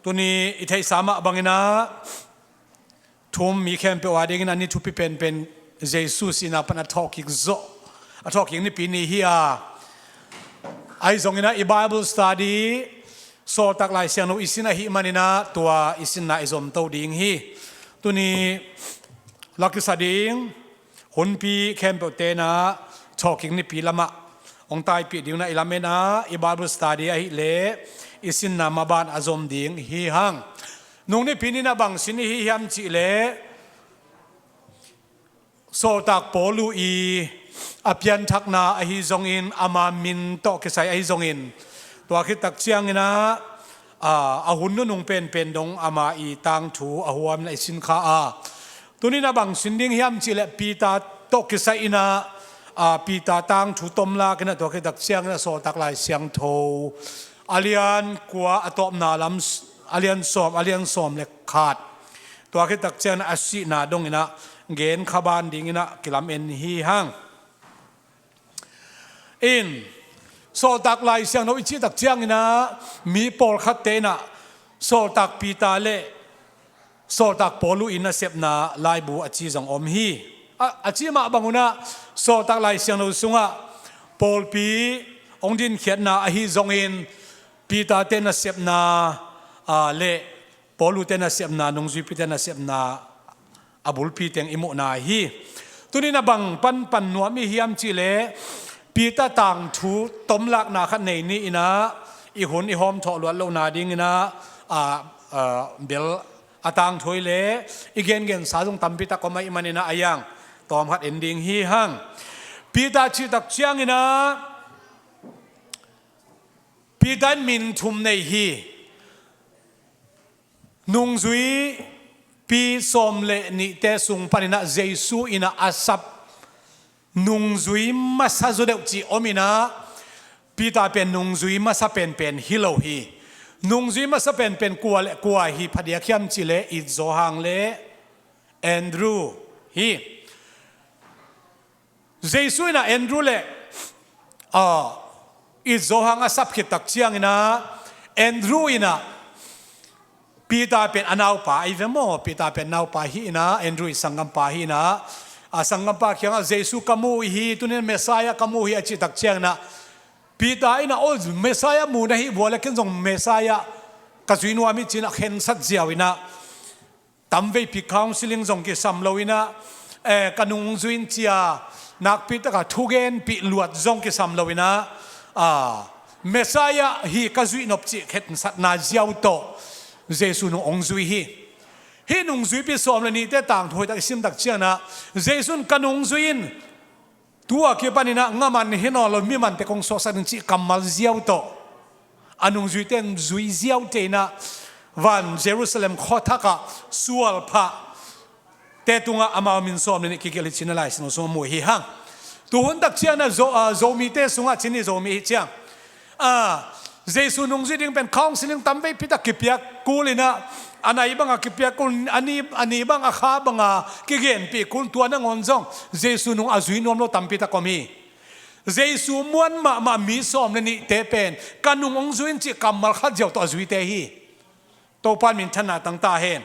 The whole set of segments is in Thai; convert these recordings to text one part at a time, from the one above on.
ตัวนี้อิทัยสามะบังนะทุ่มมีแค่เป็นว่าเด็กนั้นนี่ทุบเป็นเยซูสินะเป็นอัฐกิกโซอัฐกิกนี่ปีนี้เฮียไอ้ตรงนี้นะอี Bible study โซตักหลายเสียงนู้อิสินะฮิมันนี่นะตัวอิสินะอิสมโตดิ่งฮีตัวนี้ลักษณะดิ่งหุ่นปีแค่เป็นเตนะทอกิกนี่ปีละมะองตายปีดิ่งนะอิลาเมนะอี Bible study ไอ้เล่อิสินะมาบานอสมดิ่งฮีฮังนุ่งนี่ปีนี้นะบางสินี่ฮีฮัมจิเล่โซตักโปลูอีอภิยันทักนาอหิจงอินอามามินโตกิไซอหิจงอินตัวคิดตักเชียงนะอาหุ่นนุ่งเป็นดงอามาอีตังถูอาหัวมันไอสินค้าตัวนี้นะบางสินดิ้งฮิมจิเลปีตาโตกิไซนะปีตาตังถูตมลากันนะตัวคิดตักเชียงนะโซตักลายเสียงโทอาเลียนกัวอตอมนาลัมอาเลียนสอมเล็กขาดตัวคิดตักเชียงนะอาศินาดงอินะเกณฑ์ขบานดิ่งนะกิลามเอ็นฮีฮังอินโซตักลายเสียงเราอิจิตักเจียงนะมีปอลขัดเตนะโซตักปีตาเล่โซตักปอลูอินนะเสพนาลายบูอจิจงอมฮีอจิมาบังอุนะโซตักลายเสียงเราสุงะปอลปีองดินเขียนนาอหิจงอินปีตาเตนะเสพนาเล่ปอลูเตนะเสพนานงจุยปีเตนะเสพนาอบุลปีเตงอิมุนาฮีตัวนี้นะบังปันนัวมีเฮียมจิเลปีตาต่างทูตมลักนาขันในนี้นะอีหุ่นอีหอมถอดล้วนโลนาดิ้งนะเบลอาต่างถอยเลอีเกนสาจงตำปีตาก็ไม่มันนะอายังตอมขัดเอ็นดิ้งฮีฮังปีตาชิตักเชียงนะปีตามินทุมในฮีนุงจุยปีสมเลนิเตสุงปนินะเจสุอินะอาซับนุงจุยมาซาจุเดวจีอมินะปีตาเป็นนุงจุยมาซาเป็นฮิโลฮีนุงจุยมาซาเป็นกัวฮีพัดยาเข้มจิเลอิโซฮังเลแอนดรูฮีเจสุอินะแอนดรูเลอิโซฮังอาซับขิดตักเชียงอินะแอนดรูอินะปีตาเป็นอนาวป่าอีเวโมปีตาเป็นนาวป่าฮีนะแอนดรูสังกัมป่าฮีนะสังกัมป่าเขียงเจสุกัมูฮีตุนี้เมสายากัมูฮีอจิตักเชียงนะปีตาอินะโอ้เมสายามูนะฮีบัวเล็กนจงเมสายากระจุยนัวมิจินะเข็นสัตเจียวอินะตั้มเวพิคาวซิลิงจงกิสัมโลอินะกันุงจุนเจียนักปีตากะทุเกนปีลวดจงกิสัมโลอินะเมสายาฮีกระจุยนบจิเข็นสัตนาเจียวโตเจสุนองจุยฮีนุงจุยปีสอมเลยนี่แต่ต่างถอยตักซิมตักเชียนะเจสุนกันองจุยนตัวเกี่ยวปนินะงามันเห็นอเรามีมันแต่คงสอสันจิกัมมัลเจียวโตอันงจุยเต็นจุยเจียวเตนะวันเยรูซาเล็มขอทักะสวลพะแต่ตัวอามามินสอมเลยนี่กิเกลิชินไลส์นสมมวยฮังตัวหุ่นตักเชียนะโจมีเตสุงะชินีโจมีเชียงเจสุนงจุยดิ้งเป็นข้องสิลิงตั้มไปพิทักกิเปียกูเลยนะอันไหนบางกิเปียกุลอันนี้บางอาคาบางกิเกนปีกุลตัวนั่งอนจงเจสุนงอาจุยนวมโลตัมปิตะกมีเจสุมวนมามีสอมเลยนี่เตเป็นการนุงองจุยจิกรรมมัลขัดเจ้าตัวอาจุยเตฮีตัวปานมินธนาตั้งตาเห็น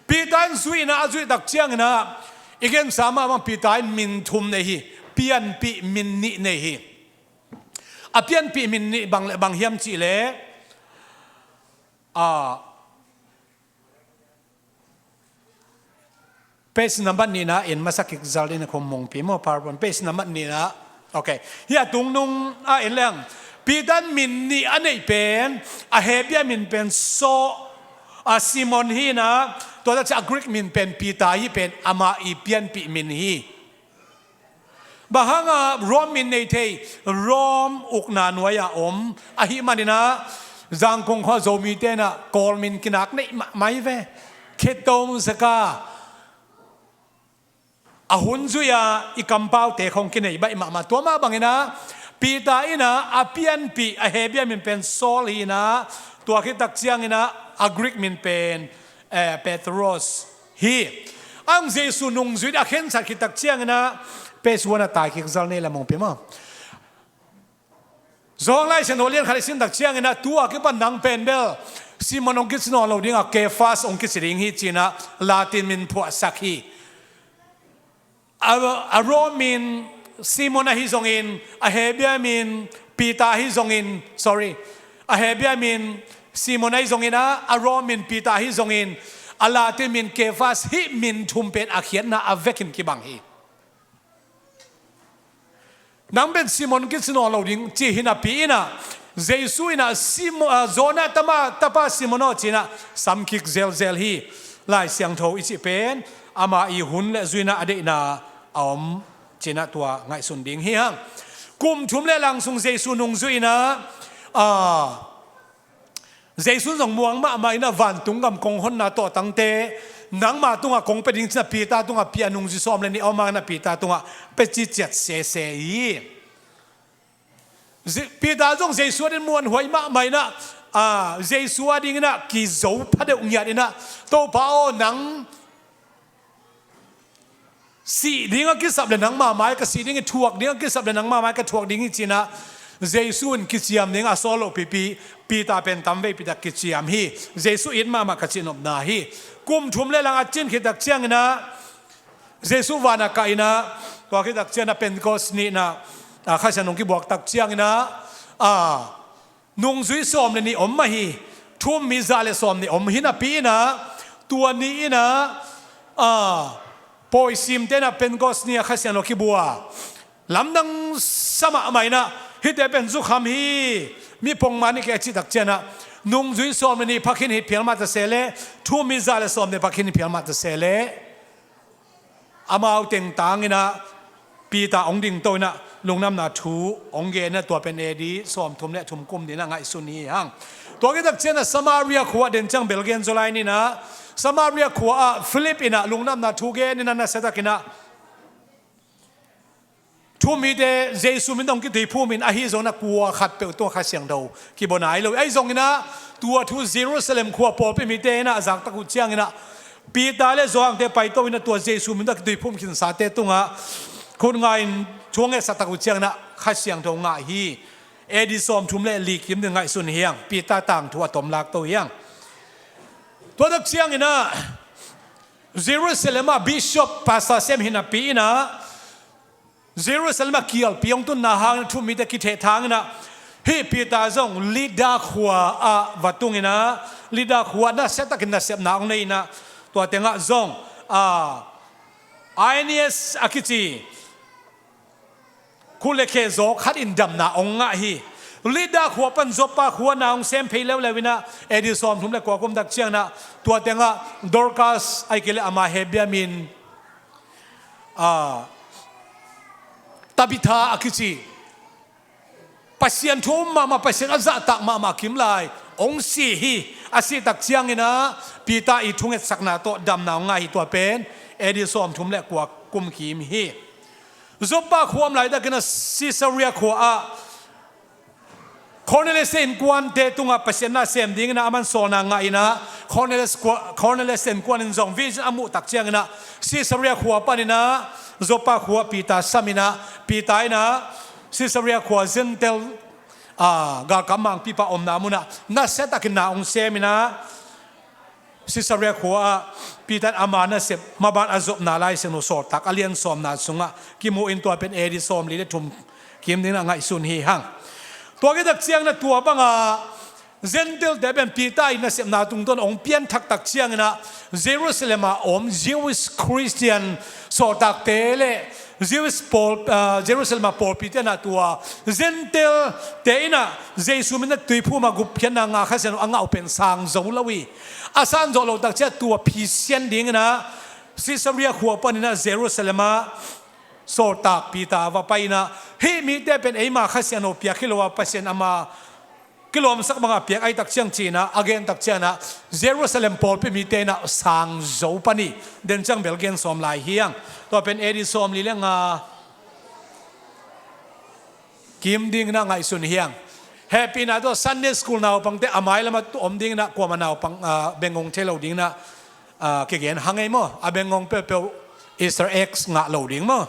ปีตานจุยนะอาจุยตักเชียงนะอีกเห็นสามารถว่าปีตานมินทุมเนฮีเปียนปีมินนิเนฮีอเปียนปีมินนิบางเฮียมจิเลเปสนับนี้นะเอ็นมาสักกิจจัลนี่นะคงมงปีโมพาร์บอนเปสนับนี้นะโอเคเฮียตุงนุงเอ็นเรื่องปีดันมินนี่อันนี้เป็นเฮเบียมินเป็นโซซิมอนฮีนะตัวนั้นจะกรีกมินเป็นปีตาฮีเป็นอามาอีเปียนปีมินฮีบางครั้งรอมมินในเทยรอมอุกนานวายอมหิมันนี่นะจังคงข้อโจมีเตนะกอลมินกินักนี่ไม่เว้เคตโตมุสกาหุ่นจุยอีกัมเป้าเตะของกินไอ้ใบมาตัวมาบางนะปีตาอินะอเปียนปีเฮเบียมินเป็นโซลีนะตัวคิดตักเชียงนะกรีกมินเป็นเปโตรสฮีอังเจสุนุงจุยเข็นสักคิดตักเชียงนะเปสวนตายกิจจัลนี่ละมองไปมั้ง zong lai sen holian khali sin dak chiang ina tua ke ban nang pen bel ซิมอนองกิสโนเราดิ้งอะเคฟาสองกิสริงฮีจีนะลาตินมินพวสักฮีอารอมินซิมอนฮิซงอินอะเฮเบียมินปีตาฮิซงอิน sorry อะเฮเบียมินซิมอนฮิซงอินนะอารอมินปีตาฮิซงอินอาลาติมินเคฟาสฮิมินทุมเป็นอาเขียนนะอเวกินกิบังฮีนังเป็นซิมอนกิสโนเราดิ้งจีฮินาปีนะเจสุอินะซิมโซนาตมาซิมอนอจีนะสัมคิกเซลฮีไล่เสียงโทอิจิเป็นอามาอีหุนและจุยนะอเดนะอมจีนะตัวไงสุนดิ้งฮีฮังกุมทุมเลลังสุงเจสุนุงจุยนะเจสุนส่งมวงมาไม่นะวันตุงกำกงหนนาโตตั้งเตนังมาตุงกงเป็นดิ้งจะปีตาตุงปียนุงจิซอมเลนี่เอามานะปีตาตุงเป็นจิตเจ็ดเสียปีตาจงเจสัวดินมวนหวยมาไม่นะเจสัวดิ้งนะกิโจพัดเดอุญญาดินะโตเปาหนังสีดิ้งกิสับเลยหนังมาไม้ก็สีดิ้งถวกดิ้งกิสับเลยหนังมาไม้ก็ถวกดิ้งจีนะเจสุนกิจยามดิ้งอโซโลปีตาเป็นตัมเวปีตากิจยามฮีเจสุอินมากัจจินอบนาฮีกุมชุมเลลังอาจินขิดักเชียงนะเจสุวานาไกนะตัวขิดักเชียงนะเป็นกอสนีนะข้าฉันนงกิบอกตักเชียงนะนุงซุยสอมเลยนี่อมมาฮีทุ่มมิซาเลสอมนี่อมหินะปีนะตัวนี้นะปอยซิมเตนะเป็นกอสนีข้าฉันนงกิบัวลำดังสมัยใหม่นะฮิตเป็นสุขามฮีมีพงมานี่แกจิตักเชียงนะนุงซุยสอมเลยนี่พักหินหิเพียงมาตะเซเลทุ่มมิซาเลสอมนี่พักหินหิเพียงมาตะเซเลอามาเอาเต็งตางนะปีตาองดิ่งโตนะลุงน้ำนาทูองเกนะตัวเป็นเอดีสอมทุมและทุมกุมดีนะไงสุนีฮังตัวกิตักเชนะสมาเรียขวาเดินจังเบลเกนโซไลนี่นะสมาเรียขวาฟิลิปปินะลุงน้ำนาทูเกนี่นั่นนะเสด็จกินะทุมีเดเจสุมินต้องกิติผู้มินอาฮิโซนะกัวขัดเปิลตัวขัดเสียงดูกิบนายเลยไอ้ซงนี่นะตัวทูเยรูซาเล็มขวาปอปิมิเตนะจากตะกุเชียงนี่นะปีตาเลโซอังเตไปโตวินะตัวเจสุมินต้องกิติผู้มินสาเตตุงะคุณไงช่วงเอสัตกุเชียงนะขัดเสียงตรงง่ายฮีเอดิซอมทุ่มเล่ลีกิมหนึ่งไงสุนเฮียงปีตาต่างทัวตมลักตัวเฮียงตัวตักเชียงนี่นะเยรูซาเล็มบิชอปพาสเซมหินะปีนะเยรูซาเล็มเกี่ยวปียงตุนนาหางทุ่มมีแต่กิเททางนะฮีปีตาจงลิดาขวาวัตุงนะลิดาขวานะเซตักินนะเซมนาองเลยนะตัวเต็งะจงไอเนียสอากิจีคุณเลเคโซขัดอินดำนาองงะฮีลิดาขวปันจบปะขวนาองเซมเพลเลวเลวินะเอดิซอมทุ่มเลกว่ากุมดักเชียงนะตัวเต็งะดอร์คัสไอเกลอามาเฮเบียมินตาบิธาอากิจีปัสยันทุ่มมาปัสยันอาซาตักมาคิมไลองสีฮีอาศิตักเชียงนี่นะปีตาอีทุ่งเอสักนาโตดำนาองงะฮีตัวเป็นเอดิซอมทุ่มเลกว่ากุมขีมฮีจบปะความไหลตะกันซิซาเรียขวาคอนเนลเซนกวนเตตุงะเปเซนนาเซมดิ้งนะมันโซนางไงนะคอนเนลเซนกวนอินซองวิจอามุตักเชียงนะซิซาเรียขวาปานินะจบปะขวาปีตาสามินะปีตายนะซิซาเรียขวาเซนเตลกากำมังปีปะอมนามุนะน่าเซตักนาองเซมินะซิซาเรียขวาปีตันอามานะเสพมาบานอาจบนาไลเซนุสอตักอเลียนสอมนาสุงะกิมูอินตัวเป็นเอดิสอมลีเดทุมกิมนี่นะไงสุนฮีฮังตัวกิดักเชียงนะตัวบังเซนเทลเดเป็นปีตาอินะเสพนาตุงต้นองเปียนทักตักเชียงนะเยรูซาเล็มอมยิวิสคริสเตียนสอตักเตเลยิวิสปอลเยรูซาเล็มปอลปีเตนะตัวเซนเทลเตอินะเจสุมินะตุยผู้มากุเพียนนางาข้าเซนอ่างเอาเป็นสังโจลวีอาซานโจลตักเจ้าตัวพิเศษดิ้งนะซิซาเรียขวบปนินะเยรูซาเล็มโซตักปีตาวาไปนะเฮมีเดเป็นไอมาข้าเซนโอเปียกิโลวาเปเซนอามากิโลมสักบางเปียกไอตักเชียงจีนะอเกนตักเชียนะเยรูซาเล็มปอลไปมีเตนะสังโจปนิเดินจังเบลเกนสอมลายเฮียงตัวเป็นเอดิสอมลีเลงกิมดิ้งนะไงสุนเฮียงแฮปปี้นะตัวซันเดย์สคูลนาวปังเตอามายละมาตัวอมดิ้งนะกว่ามันนาวปังเบงงเทลดิ้งนะเกี่ยนหังไงมั้งเบงงเปเปอีสเตอร์เอ็กซ์งะเหลาดิ้งมั้ง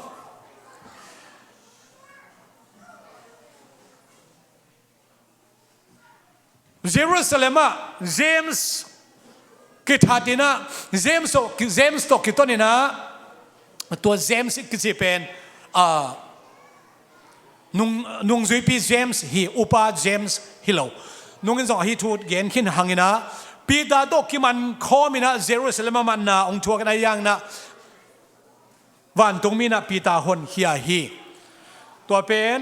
เยรูซาเล็มเจมส์กิทัดินะเจมส์ตกิตนี่นะตัวเจมส์กิจะเป็นนุ่งจุยปีเจมส์ฮีอุปาเจมส์ฮิโลนุ่งอินสองฮีทูดเกนขินหังนะปีตาโตกิมันคอมินะเยรูซาเล็มมันนะองทัวกันได้ยังนะวันตรงมีนะปีตาหนเฮียฮีตัวเป็น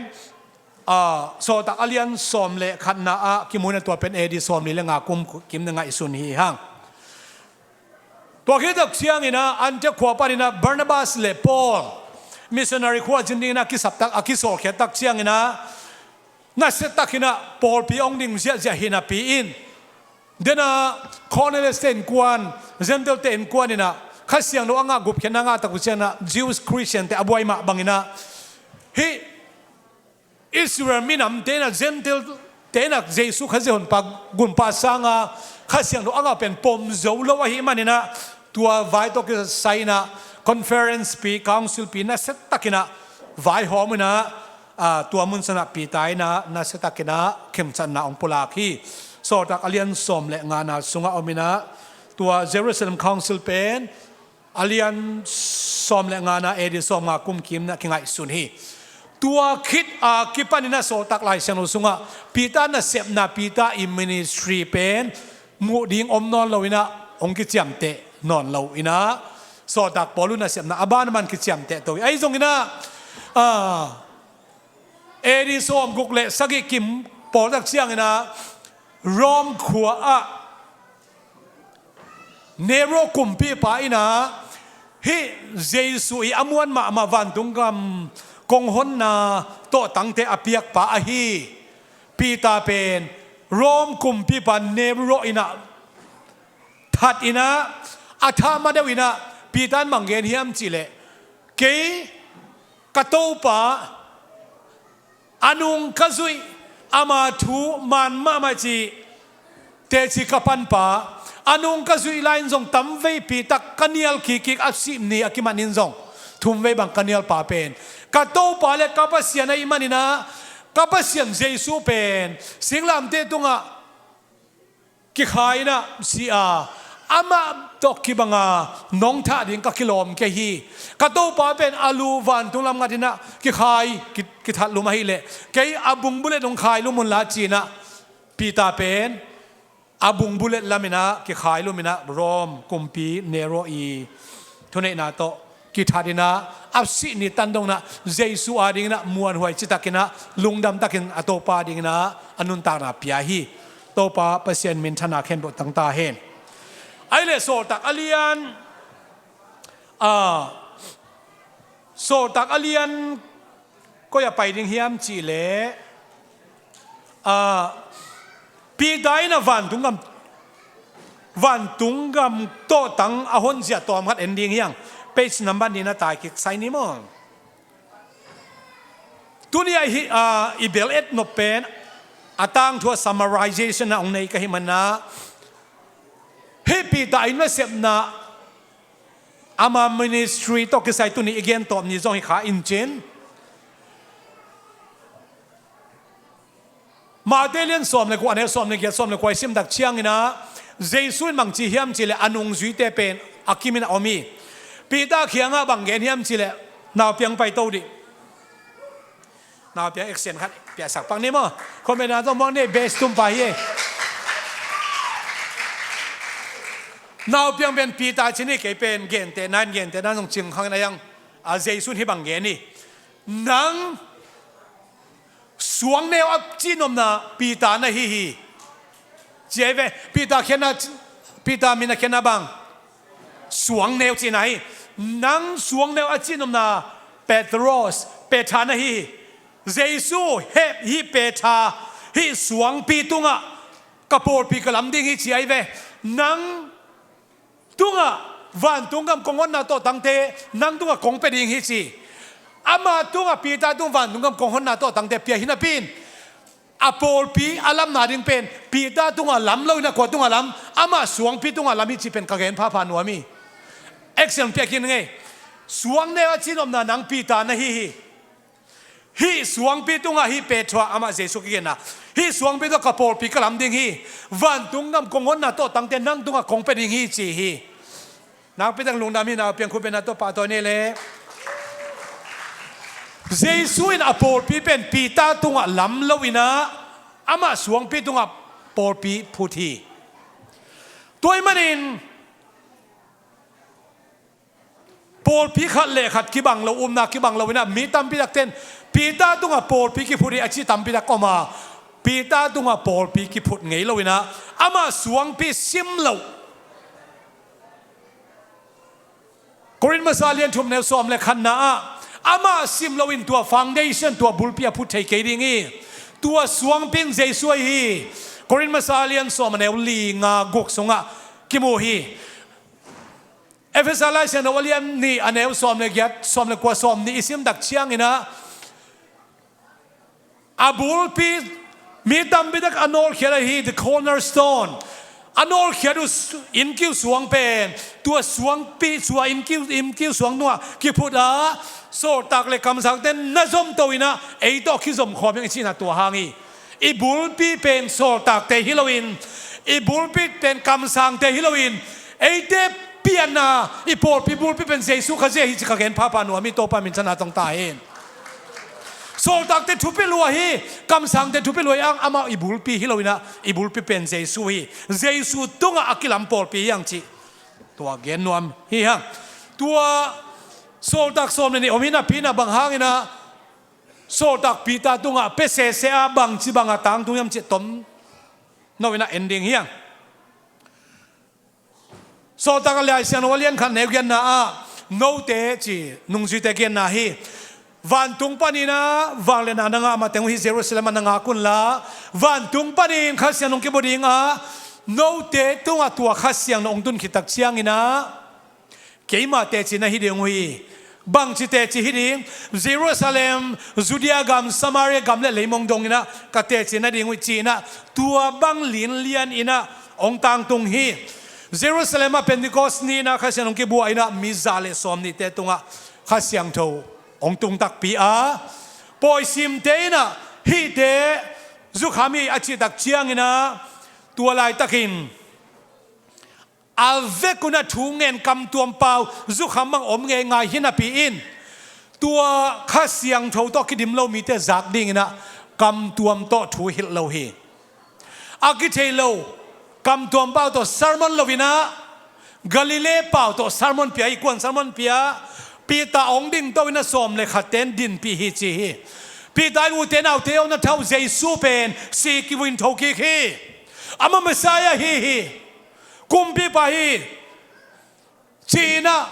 โซตักอเลียนสอมเลขันนากิมุนตัวเป็นเอดีสอมนี่เลงากุมกิมนึงอิสุนฮีฮังตัวคิดตักเสียงนะอันจะขวบปารินะบาร์นาบัสเลปอลมิสชันนารีขวบจินดีนะคิสับตักคิโซเขตักเสียงนะน่าเสตักนะปอลปีองดิ่งเสียจะหินะปีอินเดน่ะคอนเนลสเตนกวนเซนเดลเตนกวนนี่นะข้าเสียงโนอ่างกุบเขนังตักเสียงนะจิวส์คริสเตียนแต่อบวยมาบังนะฮีอิสราเอลมีน้ำเตนะเซนเดลเตนะเยซูข้าเสียงปากกุนภาษางาข้าเสียงโนอ่างเป็นปมโจลวะฮิมันนี่นะตัวไว้ตัวกิจไซนะคอนเฟอเรนซ์ปีคอนซิลปีน่าเสตักนะไว้หอมนะตัวมุนสนับปีตายนะน่าเสตักนะเข้มชันนะองค์ปลาคีโซตักอเลียนสมและงานาสุงาอมินะตัวเยรูซาเล็มคอนซิลเป็นอเลียนสมและงานาเอดิสมมากุมคิมนะคิงไอสุนฮีตัวคิดกิปันนี่นะโซตักไลเซนสุงาปีตานะเสพนะปีตาอิมินิสทรีเป็นมูดิ่งอมนอนเราอินะองค์กิจยมเตนอนเราอินะโซตักปอลุนะเสพนะอบานมันกิจยมเตตัวไอ้ตรงอินะเอดิสมกุกเลสกิกิมปอตักเชียงอินะรอมขัวเนโรกุมปีป้าอินะฮิเยซูอีอมวนมาวันตุงกำกงหนนาโตตั้งแต่อภิยกป้าฮีปีตาเป็นรอมกุมปีป้าเนโรอินะทัดอินะอาธามาเดวินะปีตานมังเกนเฮียมจิเลเกยกะโตป้าอนุงกะซุยอามาทูมันมาจีเตจิกปันป้าอนุงกะซุยไลน์ซงตั้มเวปีตักกันเนียลคิกอัสิมนี่อากิมันนินซงทุ่มเวบังกันเนียลป้าเป็นกะโตป้าเลกะปัสยานะอิมันนี่นะกะปัสยานเยซูเป็นสิ่งลำเตตุงะกิขายนะสิอามาตกกิบังน้องท่าดิ่งกักกิโลมแกฮีกระตูป้าเป็นอาลูวันตุงลำงัดนะกิขายกิทัดลุมาฮิเลแกอาบุงบุเลตงขายลุมุนลาจีนะปีตาเป็นอาบุงบุเลตลามินะกิขายลุมินะรอมกุมปีเนโรอีทุเนนาโตกิทัดินะอับสินิตันดงนะเยซูอาดิ่งนะมวนหวยจิตากินะลุงดำตะกินอโตปาดิ่งนะอนุนตานาพิยาฮีโตปาเปเซียนมินธนาเข็นบทตั้งตาเห็นไอเลโซตักอเลียนโซตักอเลียนก็อย่าไปดิ้งเฮียมจีเลปีได้นะวันตุงกำโตตังอหนเสียตัวมันเอ็นดิ้งเฮียงเปจนัมบันนี่นะตายกิกไซนิมอนตัวนี้อีเบลเอ็ดนบเป็นตั้งทัว summarization นะองในกะฮิมันนะเฮปีตาอินเวสเซปนะอามามินิสทรีตกิไซตุนีอีกอย่างตอบนี้จงให้ขาอินเจนมาเดลียนสอมเลยกว่าเนี่ยสอมเลยเกียรสอมเลยกว่าซิมดักเชียงนะเจสุนมังจีเฮียมจีเลอนุงจุยเตเป็นอากิมินอมีปีตาเขียงบังเกนเฮียมจีเลนาวเปียงไปโตดินาวเปียงเอ็กเซนครับเปียสักปังนี่มั้งคนเป็นนาต้องมองเนี่ยเบสตุ้มไปเย่นาวเพียงเป็นปีตาชินี่เกเป็นเกนเตนั่นเกนเตนั่นตรงจึงข้างในยังเจสุนที่บังเกนี่นังสวงแนวอับจีนอมนาปีตานะฮีเจเวปีตาเขียนนะปีตามีนะเขียนนะบังสวงแนวจีไหนนังสวงแนวอับจีนอมนาเปโตรสเปธานะฮีเจสุเฮฮีเปธาฮีสวงปีตุงะกระโปดปีกระลำดิ้งฮีเจเวนังตุงะวันตุงกำกงวันนาโตตั้งเตนังตุงะกงเป็นยิงฮิซีอามาตุงะปีตาตุงวันตุงกำกงวันนาโตตั้งเตเปียหินาปินอโปลปีอาลัมนาดิงเป็นปีตาตุงะลำเลวนะกว่าตุงะลำอามาสวงปีตุงะลำมิจิเป็นกะเกนพาพานัวมีเอ็กเซนเปียกินไงสวงเนวจีนอมนานังปีตานะฮิ hi suang pi tunga hi Petra ama Jesu ki na hi suang pi to kapol pi kalam ding hi van tung nam kongon na to tang te nang tunga kong pe ding hi chi hi nang pi tang lung nam hi na piang khu pe na to pa to ne le Jesu in apol pi pen pi ta tunga lam lo ina ama suang pi tunga pol pi phuthi toy manin Paul pi khat le khat ki bang lo na ki bang lo na mi tam pi dak ten pi ta tunga Paul pi ki phuri achi tam pi dak oma pi ta tunga Paul pi ki phut ngei lo na ama suang pi sim lo Korin masalian thum ne som le khan na ama sim lo in tua foundation tua bul pi phut thei ke ding i tua suang pin Jesu hi Korin masalian som ne li nga gok songa ki mo hi Apostolic na walian ni anew som le gyat som le kwa som ni isim dak chiang ina abul pi mi tam bidak anol khera hi the cornerstone anol kheru in kiu suang pen tua suang pi suwa in kiu suang nuwa ki phuda so tak le kam sang ten na zom to ina ei to khi zom khom yang chi na tua hangi i bul pi pen so tak te Halloween i bul pi pen kam sang te Halloween ei te piana i Paul pi bul pi pen Jesu khaje hi chika gen papa nu ami to pa min chana tong ta hen so tak te thupi lua hi kam sang te thupi lua ang ama i bul pi Halloween i bul pi pen Jesu hi Jesu tunga akilam Paul pi yang chi tua gen nuam hi hang tua so tak som ni omina pina bang hangina so tak pita tunga pese se a bang chi bang atang tung yam chi tom no ina ending hiang so tak alai sian walian khan ne gen na a no te chi nung ji te gen na hi van tung panina wang le na nga ma teng hi Jerusalem na nga kun la van tung panin khasian nong ki boding a no te tunga tua khasiang nong tun khitak chiang ina keima te chi na hi ding hui bang chi te chi hi ding Jerusalem Judea gam Samaria gam le leimong dong ina ka te chi na ding hui chi na tua bang lin lian ina ong tang tung hi Jerusalem a Pentecostal ni na khasian nong ki bu ina mizale som ni te tunga khasiang tho ong tung tak pi a poi sim te na hi te zu khami achi tak chiang ina tua lai takin ave kuna thungen kam tuam pau zu khamang om nge ngai hina pi in tua khasiang tho to kidim lo mi te zak ding ina kam tuam to thu hil lo hi aki thei lo kam tuam pau to sermon lovina Galilee pau to sermon pia ikwan sermon pia Pita ong ding to ina som le khaten din pi hi chi hi Pita u te nau te ona thau Jesu pen si ki win tho ki khi ama Messiah hi kumpi pa hi china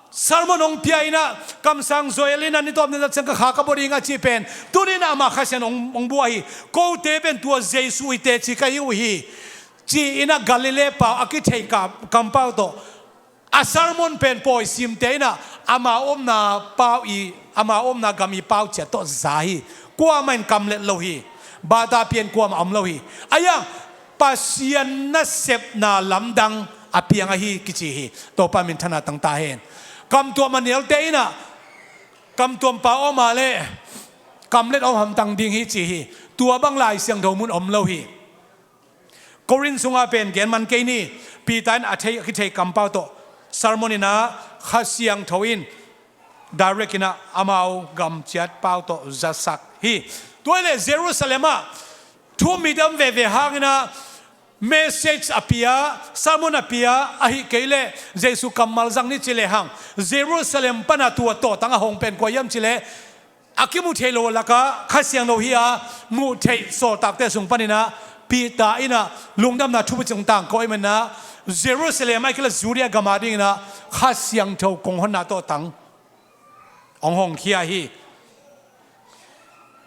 sermon ong pia ina kam sang zoelina ni tom na chang ka kha ka boringa chi pen tunina ma khasen ong bua hi ko te pen tua Jesu ite chi ka hi chi ina Galilee pa akithei ka kampau to a sermon pen poi sim te na ama om na pau I ama om na gami pau che to zahi kwa main kam let lo hi ba da pian kwa ma am lo hi aya pasian na sep na lamdang apiang hi kichi hi to pa min thana tang ta hen kam to manel te na kam tom pa o ma le kam let om ham tang ding hi chi hi tua bang lai siang do mun om lo hi Korin sunga pen gen man ke ni pi tan a thei ki thei kam pau to sermon ina khasiang thoin direct ina amao gam chat pau to zasak hi toile Jerusalem a thu midam ve hangina message apia sermon apia ahi keile Jesu kamal jang ni chile hang Jerusalem pana tua to tanga hong pen ko yam chile akimu thelo laka khasiang no hi a mu thei so tak te sung panina pita ina lungdam na thu chung tang ko imena Jerusalem ai kila Judea gamading na khasyang tho kong hona to tang ong hong khia hi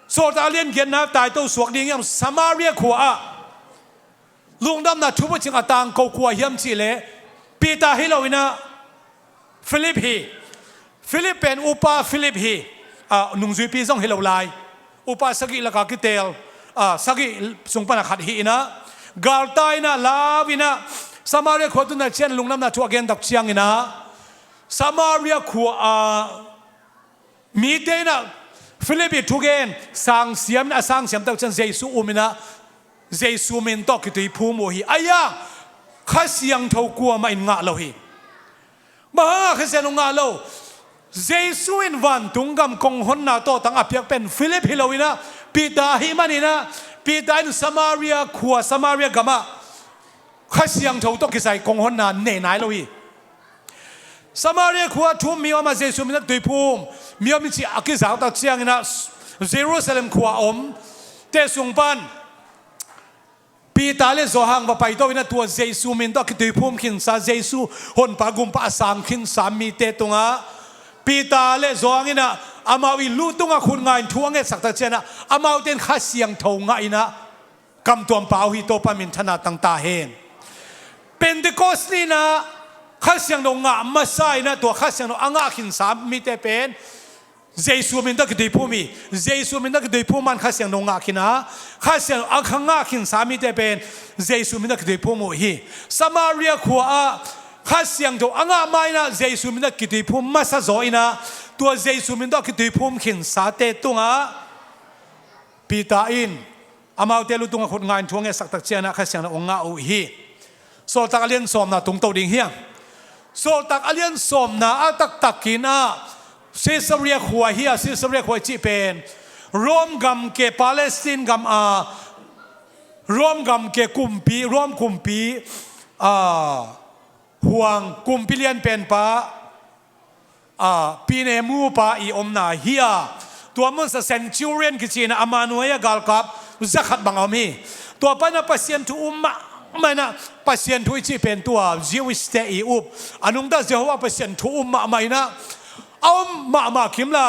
so ta lien gen na tai to suak ding yam Samaria khua lungdam na thu chung atang ko khua yam chi le pita hilowina Philip pen upa Philip hi nungzui pi jong hilow lai upa sagi laka kitel sagi sungpana khat hi ina galtai na lavina Samaria khua tu na chen lungnam na thu again dak chiang ina Samaria khua mi te na ฟิลิปปิทุกเอนสังเสียมนะสังเสียมตั้งแต่เยซูอุมินะเยซูมินตอกที่พูมโอฮีอายะข้าเสียงเท่ากลัวมาอินงะเราฮีมาข้าเสียงงะเราเยซูอินวันตุงกำกงหนนาโตตั้งอภิยกเป็นฟิลิปฮิโลวินะปีดาฮิมันนี่นะปีดาอินสมาเรียขัวสมาเรียกามาข้าเสียงเท่าตอกที่ใส่กงหนนาเนนายเราฮีสมาเรียขัวทุ่มมีว่ามาเยซูมินตุยพูมมีว่ามีที่อักษรตัดเสียงนะเยรูซาเล็มขัวเตสุงปันปีตาเลโซหังว่าไปตัวนั้นตัวเยซูมินต้องคิดพุ่มขินซาเยซูหนปากุมปาสังขินสามีเตตุงะปีตาเลโซหังนะอามาวิลูตุงะคุณงานทวงเงสักตะเจนะอามาเต็นข้าเสียงทงะอินะกำตัวป่าวฮิโตปามินธนาตั้งตาเห็นเป็นเดโกสนี่นะข้าเสียงดงะมาใส่นะตัวข้าเสียงดงอ่างขินสามีเตเป็นเยซูมินต้องคิดพุ่มเยซูมินต้องคิดพุ่มมันข้าเสียงดงะขินะข้าเสียงอังขังะขินสามีเตเป็นเยซูมินต้องคิดพุ่มฮีสมาเรียขัวข้าเสียงดงอ่างไม่นะเยซูมินต้องคิดพุ่มมาซาโซอินะตัวเยซูมินต้องคิดพุ่มขินสาเตตุงะปีตาอินอามาเตลุตุงะคนงานทวงเงสักตักเจนะข้าเสียงดงอ่างอุฮีโซตักเลียนสอมนะตุงโตดิ่งเฮียโซตักเลียนสอมนะอัตักตักกินะซิสเรียขัวเฮียซิสเรียขัวจีเป็นรวมกัมเกปาเลสไตน์กัมรวมกัมเกกุมปีรวมกุมปีห่วงกุมปีเลียนเป็นปะปีเนมูปะอีอมนาเฮียตัวมันเซนจูเรียนกิจนะอามานุเอยกาลกับจะขัดบังอามีตัวปนับปัสยันทุมะไม่นะปัสยันทุจีเป็นตัวจิวิสเตอีอุบอนุงตาเจ้าว่าปัสยันทุมะไม่นะเอามาคิมไล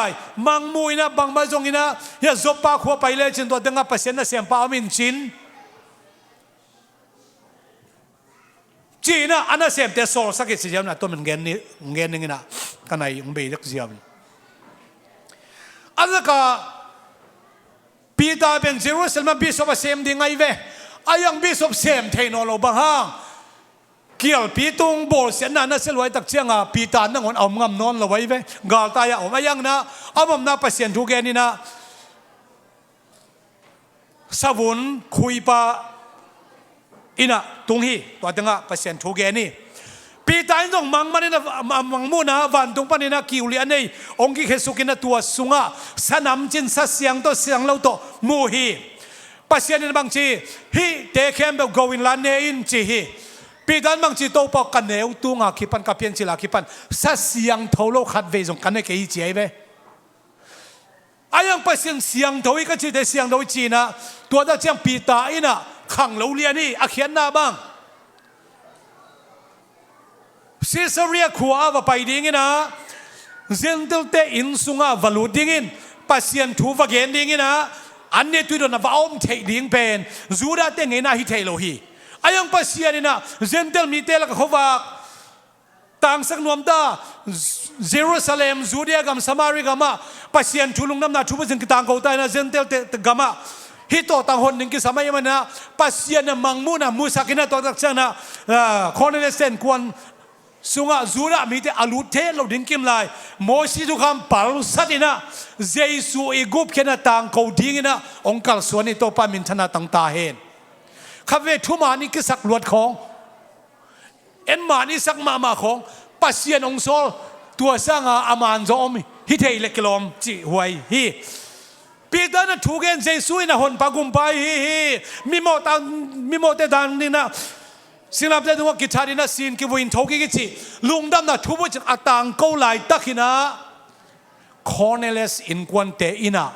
มังมุยนะบางมาจงอินะอย่าจบปากหัวไปเลยจนตัวเด็กปัสยันนะเสียงป้ามินจินจีนะอันนั้นเสียงเตะโซ่สักกี่สิบนะตัวมันเงินนึงนะกันไหนองเบย์เล็กเสียบอันนั้นก็ปีตาเป็นเยรูซาเล็มบิชอปเสียมดีไงเว้อายังบิชอปเสียมเทนโลบางห้างเกี่ยวปีตุงโบสเสียนนั้นเสลวยตักเชียงปีตานั่งคนเอางำนอนละไว้เว้กาลตายเอาไม่ยังนะเอาผมน่าปัสยันทุกแกนี่นะสาวุนคุยปะอินะตรงนี้ตัวเด็กปัสยันทุกแกนี่ปีตาอินต้องมังมันนี่นะมังมูนะวันตรงปนนี่นะกิวเลียนนี่องค์กิเขสุกินะตัวสุงะสนามจินสัเสียงตัวเสียงเราตัวมูฮีปัสยันนี่บางทีฮีเตะเข้มแบบโกวินลานเนอินจีฮีปีดันบางทีโตปอกกันเนวตุงอาคิปันกับเพียนจิลาคิปันสัเสียงทอโลขัดเวจงกันเนกี่จีเว้อายังปัสยันเสียงทวีก็จีเดเสียงทวีจีนะตัวนั้นเจียงปีตาอินะขังเหลวเลียนี่อาเขียนหน้าบ้างซิสเรียขัวว่าไปดิ้งนะเซนเตลเตอินสุงะวลูดิ้งปัสยันทูวะเกนดิ้งนะอันนี้ตัวนั้นว่าอมเทดิ้งเป็นจูดาเตงเงินฮิเทโลฮีอายังปัสยันนี่นะเซนเตลมีเตลกับเขาว่าต่างสักนวมตาเยรูซาเล็มจูเดียกัมสมาริกามาปัสยันทุลุงน้ำนาทุบจึงต่างเขาได้นะเซนเตลเตกามาฮิโตต่างคนหนึ่งกิสมัยมันนะปัสยันมังมูนะมูสักินะตัวตักเชนะคอนเนเซนควรสุงะจูระมีแต่อาลุเทเราดิ้งกิมไลโมซิทุกคำปาลุสัตินะเจสุอีกุบแค่นั้นต่างเขาดิ้งนะองค์การส่วนนี้ตัวปามินธนาต่างตาเห็นข้าเวทุมานี่ก็สักลวดของเอ็นมานี่สักมาของปัสยันองโซตัวสร้างอามันจอมฮิเทเล็กลมจีหวยฮีปีตานะถูกเอ็นเจสุนะหนปากุมไปฮีมีโมเตดันนี่นะสิ่งนั้นเป็นว่ากิจารีนะสิ่งที่วินทกิจิลุงดำนะทุบจากอัตังเขาไหลตักหินะคอนเนเลสอินควันเตอินะ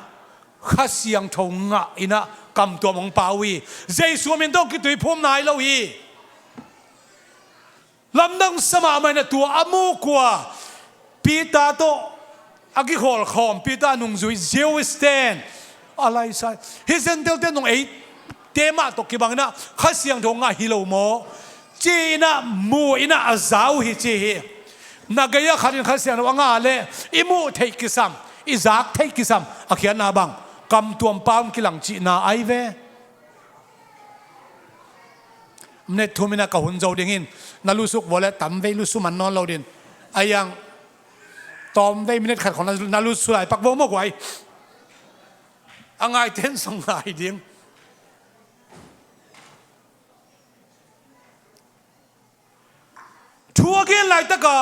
ข้าเสียงทงะอินะกำตัวมองปาวีเจสุมินต้องกิจตุยพุ่มนายเราฮีลำดังสมามันตัวอามูกัวปีตาโตอากิโฮลคอมปีตาหนุ่งจุยเจวิสเตนอะไรใช่ฮิเซนเตลเตนนุ่งเตมาตกิบังนะข้าเสียงทงะฮิโลโมจีน่ะมูอิน่ะอาซาวฮิจีฮีนักยาขันข้าเสียงว่างาเลอิมูเทกิซัมอิซักเทกิซัมอาเขียนนาบังกำตัวปามกิลังจีน่าไอเวเนทุมินะกับหุ่นโจดิ่งนั่นลุสุกวอลเลตัมเวลุสุมันนอนเราดินไอยังตอมเวมินขัดของนั่นลุสุไอปักโวมกไว้ อ่างไงเต้นส่งไงดิ้งทัวร์กินไรตะกา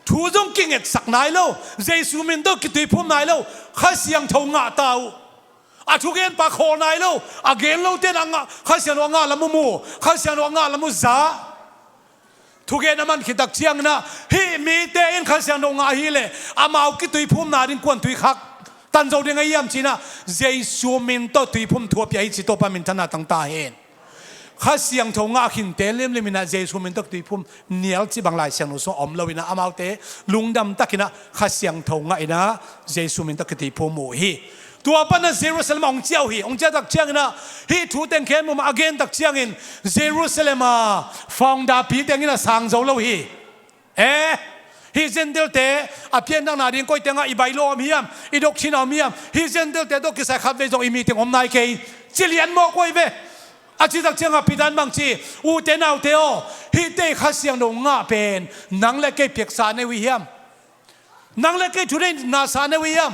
ทัวร์จงกิ่งเอ็ดสักนายโลเจสุมินโตกิตุยพุ่มนายโลข้าเสียงทงงาตาวทุกเอ็นปากโคนายโลเกนโลเต้นอ่างข้าเสียงว่างาละมูข้าเสียงว่างาละมูซาทุกเอ็นมันคิดตักเชียงนะฮีมีเตอินข้าเสียงว่างาฮีเลมาเอากิตุยพุ่มนาดินกวนตุยคักตันโจเดงไงยามจีน่ะเจสุมินโตตุยพุ่มทัวร์ไปจิตโตปามินธนาตั้งตาเห็นข้าเสียงทงงาขินเตลิมลิมินาเจสุมินตกตุยพุ่มเนียลจีบังไลเสียงนุสอมลวินะอามาเตลุงดำตักินะข้าเสียงทงงาอินะเจสุมินตกตุยพุ่มมูฮีตัวปนันเยรูซาเล็มองเจ้าฮีองเจ้าตักเชียงนะฮีทูเต็งเข็นมุมอเกนตักเชียงอินเยรูซาเล็มฟองดาปีเต็งอินะสังโจลฮีฮีเซนเดลเตอเพียนตั้งนาดินก้อยเต็งอีใบโลอมียมอีดอกชินอมียมฮีเซนเดลเตดอกกิสายขับเวจงอีมีเต็งอมนายเกย์จิเลียนมอกไว้เวอาจิตักเชียงพิดานบางทีอูเตนเอาเตโอฮีเตข้าเสียงดงงาเป็นนังเล็กเกย์เปียกสารในวิยมนังเล็กเกย์ทุเรศนาสารในวิยม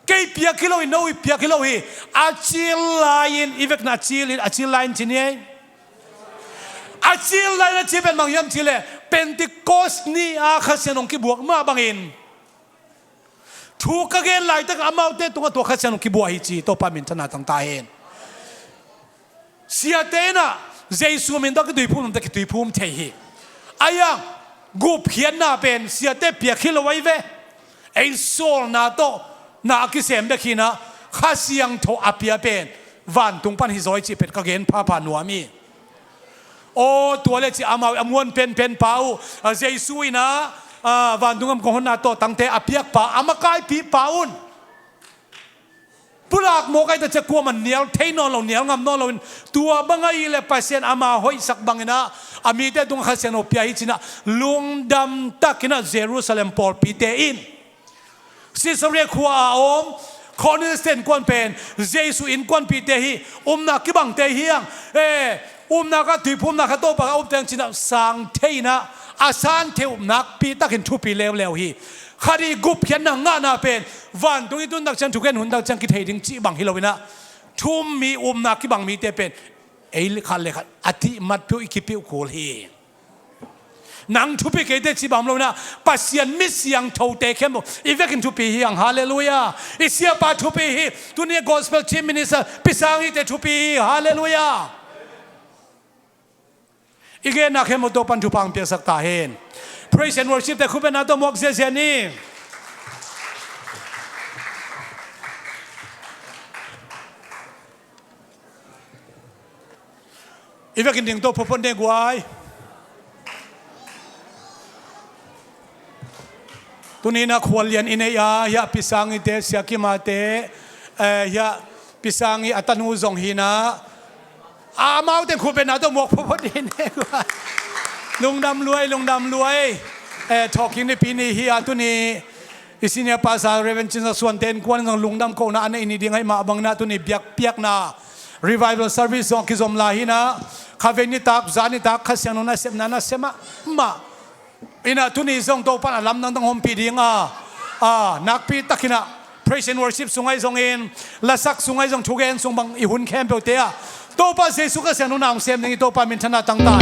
เกย์เปียกกิโลอินโนเปียกกิโลฮีอาจิลไลน์อีเวกนาจิลอาจิลไลน์ที่นี่อาจิลไลน์ที่เป็นบางยามที่เลยเป็นติโกสนี่อาข้าเสียงองค์กิบวกมาบางอินถูกกันไล่ตั้งอามาเตตัวข้าเสียงองค์กิบวกฮิจิโตปามินธนาตั้งตาเห็นเสียเตนะเจสุมินตักตุยพุ่มตักตุยพุ่มเทหีอายังกูเพียนนาเป็นเสียเตเปียกิโลไว้เวไอโซลนาโตนาคิเซมเบกินะข้าเสียงโทอาเปียเป็นวันตุงปันฮิโซอิจิเป็นกะเกนพาพานัวมีโอ้ตัวเล็กจิอามาอมวนเป็นเปล่าเจสุยนะวันตุงอมกอนนาโตตั้งแต่อาเปียกป่าอามากายปีป่าอุนปลากโมกไอแต่จะกลัวมันเหนียวเทนอนเราเหนียวงำนอนเราตัวบังไอเล่ไปเสียนอามาหอยสักบังนะอามีแต่ตรงข้าเสียนอเปียฮิจินะลุงดำตักนะเยรูซาเล็มปอลปีเตอินซิสเรียขัวอาอมคอนเนสเซนกวนเป็นเยซูอินกวนปีเตฮีนักกิบังเตฮียงนักตุยพุ่มนักโตปะเตงจินะสังเทนะอาซานเทวนักปีตักเห็นทุปีเลวฮีคดีกุบเขียนหนังงานาเป็นวันตรงนี้ตุนดักจันทุกแก่นหุ่นดักจันกิเทดิงจีบังฮิโลวินะทุ่มมีนักกิบังมีเตเป็นขันเลยขันอธิมัดพิวอิคิพิวโคลฮีนังทุปีเกเตจีบังโลนะปัสยันมิสยังโทเตเข้มอีเวกินทุปีฮียังฮาเลลูยาอิเสียปาทุปีฮีตุนี้ gospel team minister พิสังฮิเตทุปีฮาเลลูยาอีกนักเข้มตัวปันทุพังเปียสักตาเห็นPraise and worship แต่คุณเป็นนักตัวมกเสียนี่อีเวกินดิ่งตัวพบนเด็กไว้ตัวนี้นะควรเรียนอินเนียะพิสังอิเตเสียกิมาเตยะพิสังอิอัตนูจงหินะมาเอาแต่คุณเป็นนักตัวมกพบนเด็กไว้ลุงดำรวยtalking ในปีนี้เฮียตุนี้อิสิเนียภาษาเรเวนจินส่วนเต็นกวนของลุงดำโกนะอันนี้ดิ้งให้มาบังนาตุนี้เปียกนะ revival service ของกิจมลาหินะข้าเวนิตักจานิตักข้าเสียงนนเสมนานาเสมาอินะตุนี้ส่งตัวปันลำนังตั้งหอมปีดิ้งนักปีตักินะ praise and worship ส่งให้ส่งเองละสักส่งให้ส่งทุกเองส่งบังอิหุนแคมเปลเตียตัวปันเสสุข้าเสียงนนางเสมนึงตัวปันมินธนาตั้งตา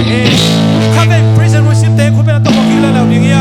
ข้าเว praise and worship เตะคุณเป็นตัวกินแล้วดิ้งเฮีย